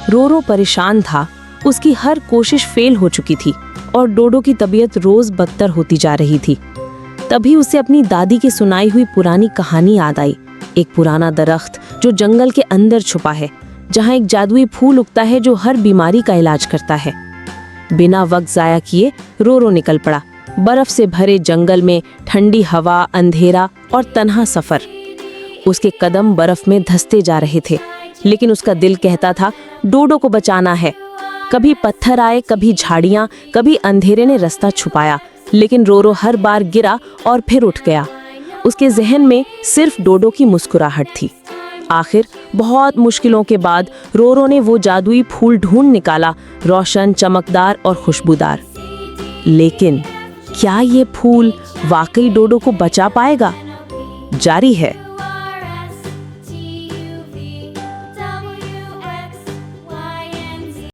रोरो परेशान था। उसकी हर कोशिश फेल हो चुकी थी और डोडो की तबीयत रोज बदतर होती जा रही थी। तभी उसे अपनी दादी की सुनाई हुई पुरानी कहानी याद आई। एक पुराना दरख्त जो जंगल के अंदर छुपा है, जहाँ एक जादुई फूल उगता है जो हर बीमारी का इलाज करता है। बिना वक्त जाया किए रोरो निकल पड़ा। बर्फ से भरे जंगल में ठंडी हवा, अंधेरा और तन्हा सफर। उसके कदम बर्फ में धंसते जा रहे थे, लेकिन उसका दिल कहता था डोडो को बचाना है। कभी पत्थर आए, कभी झाड़ियां, कभी अंधेरे ने रास्ता छुपाया, लेकिन रोरो हर बार गिरा और फिर उठ गया। उसके जहन में सिर्फ डोडो की मुस्कुराहट थी। आखिर बहुत मुश्किलों के बाद रोरो ने वो जादुई फूल ढूंढ निकाला, रोशन, चमकदार और खुशबूदार। लेकिन क्या ये फूल वाकई डोडो को बचा पाएगा? जारी है।